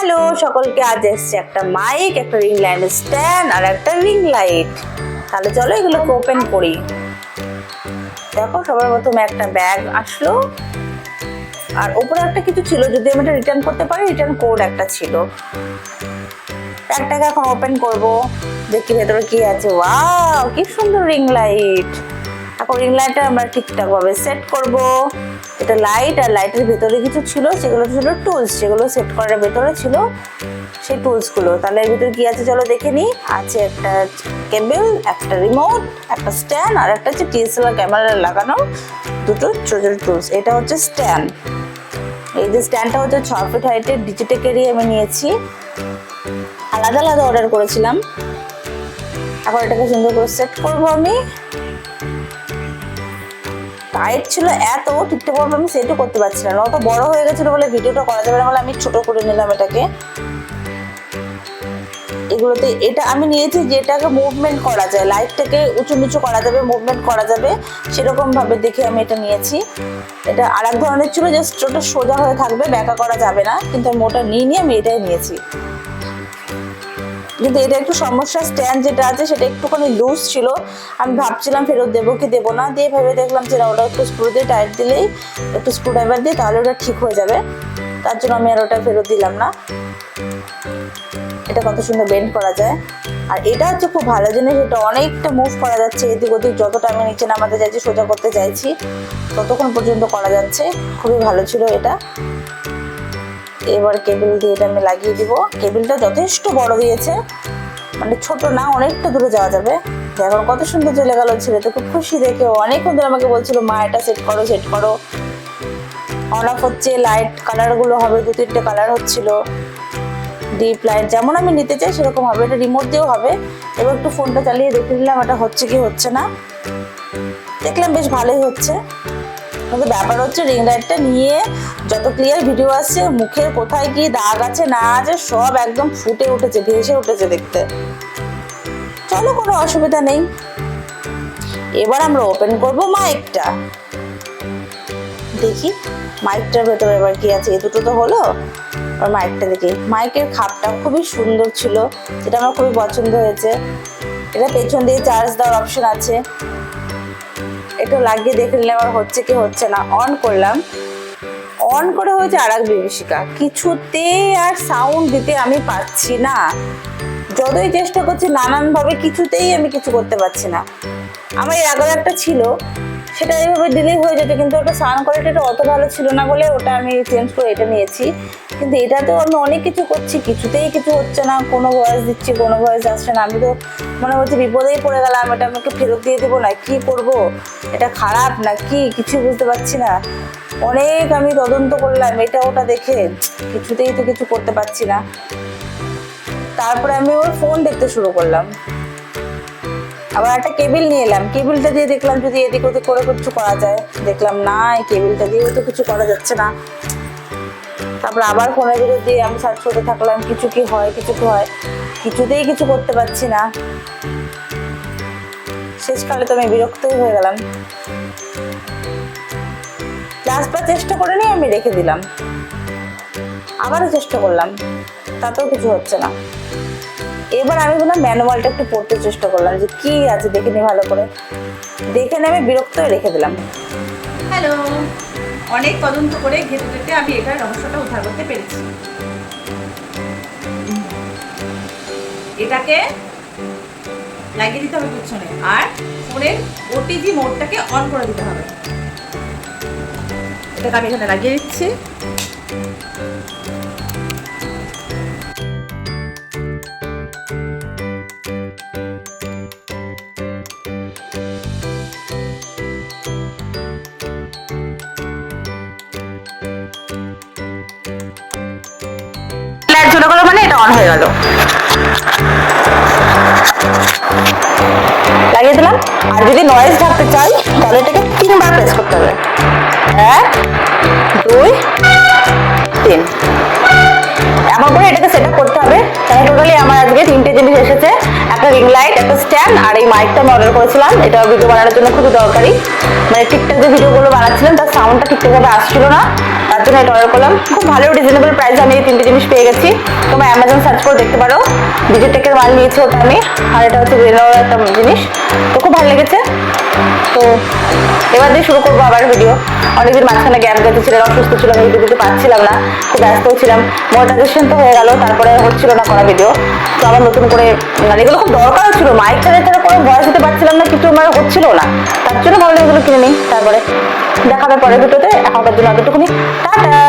Hello সকলকে, আজ এসছে একটা মাইক, একটা রিং লাইট স্ট্যান্ড আর একটা রিং লাইট। তাহলে চলো এগুলোকে ওপেন করি। দেখো, সবার প্রথমে একটা ব্যাগ আসলো আর উপরে একটা কিছু ছিল, যদি আমি এটা রিটার্ন করতে পারি, রিটার্ন কোড একটা ছিল। ব্যাগটাকে এখন ওপেন করব, দেখি ভেতরে কি আছে। ওয়াও, কি সুন্দর রিং লাইট। এখন রিং লাইটটা আমরা ঠিকঠাক ভাবে সেট করব। এটা লাইট, আর লাইটের ভেতরে কিছু ছিল, সেগুলো ছিল টুলস, সেগুলো সেট করার ভেতরে ছিল সেই টুলসগুলো। তাহলে এর ভিতরে কি আছে চলো দেখে নিই। আছে একটা কেবল, একটা রিমোট, একটা স্ট্যান্ড আর একটা হচ্ছে ডিএসএলআর ক্যামেরা লাগানো দুটো ছোট ছোট টুলস। এটা হচ্ছে স্ট্যান্ড। এই যে স্ট্যান্ডটা হচ্ছে 6 ফিট হাইটের, ডিজিটেকেরই আমি নিয়েছি, আলাদা আলাদা অর্ডার করেছিলাম। এখন এটাকে সুন্দর করে সেট করবো আমি। টাইট ছিল এত, ঠিকঠাক ভাবে আমি সেটও করতে পারছিলাম না, অত বড় হয়ে গেছিল বলে ভিডিওটা করা যাবে না বলে আমি ছোট করে নিলাম এটাকে। এগুলোতে এটা আমি নিয়েছি যেটাকে মুভমেন্ট করা যায়, লাইটটাকে উঁচু নিচু করা যাবে, মুভমেন্ট করা যাবে, সেরকম ভাবে দেখে আমি এটা নিয়েছি। এটা আর এক ধরনের ছিল, জাস্ট ওটা সোজা হয়ে থাকবে, ব্যাকা করা যাবে না, কিন্তু আমি ওটা নিয়ে আমি এটাই নিয়েছি। কিন্তু এটা একটু সমস্যা, স্ট্যান্ড যেটা আছে সেটা একটুখানি লুজ ছিল। আমি ভাবছিলাম ফেরত দেবো কি দেবো না, দিয়ে ভেবে দেখলাম যে ওটা একটু স্ক্রু দিয়ে টাইট দিলেই, একটু স্ক্রু ড্রাইভার দিয়ে তাহলে ওটা ঠিক হয়ে যাবে। তার জন্য আমি আর ওটা ফেরত দিলাম না। এটা কত সুন্দর বেন্ড করা যায়, আর এটা হচ্ছে খুব ভালো জিনিস, এটা অনেকটা মুভ করা যাচ্ছে এদিক ওদিক। যতটা আমি নিচে নামাতে চাইছি, সোজা করতে চাইছি, ততক্ষণ পর্যন্ত করা যাচ্ছে। খুবই ভালো ছিল এটা। এবার কেবল দিয়ে এটা আমি লাগিয়ে দিব। কেবলটা যথেষ্ট বড় দিয়েছে, মানে ছোট না, অনেকটা দূরে যাওয়া যাবে। দেখো কত সুন্দর চলে গেল। ছেলে তো খুব খুশি দেখে, অনেকক্ষণ ধরে আমাকে বলছিল মা এটা সেট করো সেট করো। অন অফ হচ্ছে, লাইট কালার গুলো হবে, 2-3টে কালার হচ্ছিল, ডিপ লাইট যেমন আমি নিতে চাই সেরকম হবে। এটা রিমোট দিয়েও হবে। এবার একটু ফোনটা চালিয়ে দেখে নিলাম এটা হচ্ছে কি হচ্ছে না। দেখলাম বেশ ভালোই হচ্ছে, কিন্তু ব্যাপার হচ্ছে রিং লাইটটা নিয়ে যত ক্লিয়ার ভিডিও আসছে, মুখের কোথায় কি দাগ আছে না আছে সব একদম ফুটে উঠেছে, ভেসে উঠেছে দেখতে। চলো, কোনো অসুবিধা নেই। এবার আমরা ওপেন করব মাইকটা। দেখি মাইকটার ভেতরে এবার কি আছে। এই দুটো তো হলো, আর মাইকটা দেখি। মাইকের খাপটা খুবই সুন্দর ছিল, যেটা আমার খুবই পছন্দ হয়েছে। এটা পেছন দিয়ে চার্জ দেওয়ার অপশন আছে। একটু লাগিয়ে দেখে নিলাম আর হচ্ছে কি হচ্ছে না। অন করলাম, অন করে হয়েছে আর এক বিভীষিকা, কিছুতেই আর সাউন্ড দিতে আমি পাচ্ছি না। যতই চেষ্টা করছি নানানভাবে, কিছুতেই আমি কিছু করতে পারছি না। আমার এর আগের একটা ছিল, সেটা এইভাবে ডিলে হয়ে যেত, কিন্তু ওটা সাউন্ড কোয়ালিটিটা অত ভালো ছিল না বলে ওটা আমি চেঞ্জ করে এটা নিয়েছি। কিন্তু এটাতেও আমি অনেক কিছু করছি, কিছুতেই কিছু হচ্ছে না। কোনো ভয়েস দিচ্ছি, কোনো ভয়েস আসছে না। আমি তো মনে হচ্ছে বিপদেই পড়ে গেলাম, এটা আমাকে ফেরত দিয়ে দেবো না কি করব, এটা খারাপ না কি, কিছু বুঝতে পারছি না। অনেক আমি তদন্ত করলাম এটা ওটা দেখে, কিছুতেই তো কিছু করতে পারছি না। তারপরে আমি ওর ফোন দেখতে শুরু করলাম। আবার একটা কেবিল নিয়ে এলাম, কেবিলটা দিয়ে দেখলাম যদি এদিক ওদিক করে কিছু করা যায়। দেখলাম না, এই কেবিলটা দিয়েও তো কিছু করা যাচ্ছে না। তারপর আবার ফোনের ভিতর দিয়ে আমি সার্চ করতে থাকলাম, কিছু কি হয় কিছু কি হয়, কিছুতেই কিছু করতে পারছি না। শেষকালে তো আমি বিরক্তই হয়ে গেলাম। লাস্টবার চেষ্টা করে নিয়ে আমি রেখে দিলাম। আবারও চেষ্টা করলাম, তাতেও কিছু হচ্ছে না। এবার আমি বললাম ম্যানুয়ালটা একটু পড়তে চেষ্টা করলাম যে কি আছে দেখে নি ভালো করে। দেখে নিয়ে আমি বিরক্ত হয়ে রেখে দিলাম। হ্যালো, অনেক তদন্ত করে ঘেটে ঘেটে আমি এটার রহস্যটা উদ্ধার করতে পেরেছি। এটাকে লাগিয়ে দিতে হবে পিছনে, আর ফোনের ওটিজি মোডটাকে অন করে দিতে হবে। এটাকে আমি এখানে লাগিয়ে দিচ্ছি। লাইট জ্বলে গেল মানে এটা অন হয়ে গেল। লাগিয়ে দিলাম। আর যদি নয়েজ থাকতে চাই তাহলে এটাকে 3বার প্রেস করতে হবে। 1, 2, 3। এমন করে এটাকে সেট আপ করতে হবে। তাহলে টোটালি আমার আজকে 3টে জিনিস এসেছে, একটা রিং লাইট, একটা স্ট্যান্ড আর এই মাইকটা আমি অর্ডার করেছিলাম। এটা ভিডিও বানানোর জন্য খুবই দরকারি, মানে ঠিকঠাক যে ভিডিওগুলো বানাচ্ছিলাম তার সাউন্ডটা ঠিকঠাকভাবে আসছিল না, তার জন্য এটা অর্ডার করলাম। খুব ভালো রিজনেবল প্রাইসে আমি এই 3টে জিনিস পেয়ে গেছি। তোমরা অ্যামাজন সার্চ করে দেখতে পারো। ডিজিটেকের মাল নিয়েছি ওটা আমি, আর এটা হচ্ছে রেনোর একটা জিনিস, তো খুব ভালো লেগেছে। তো এবার দিয়ে শুরু করবো আবার ভিডিও। অনেকদিন মাঝখানে গ্যাপ গেছে, ছেলেরা অসুস্থ ছিল, আমি ভিডিও দিতে পারছিলাম না, খুব ব্যস্ত ছিলাম। মনিটাইজেশন তো হয়ে গেল, তারপরে হচ্ছিল না করা ভিডিও। তো আবার নতুন করে, মানে এগুলো খুব দরকার ছিল, মাইক ছাড়া কোনো ভয়েস দিতে পারছিলাম না, কিছু আমার হচ্ছিল না, তার জন্য ভাবলাম এগুলো কিনে নিই। তারপরে দেখাবে পরের ভিডিওতে, এখনকার জন্য এতটুকুনি, টাটা।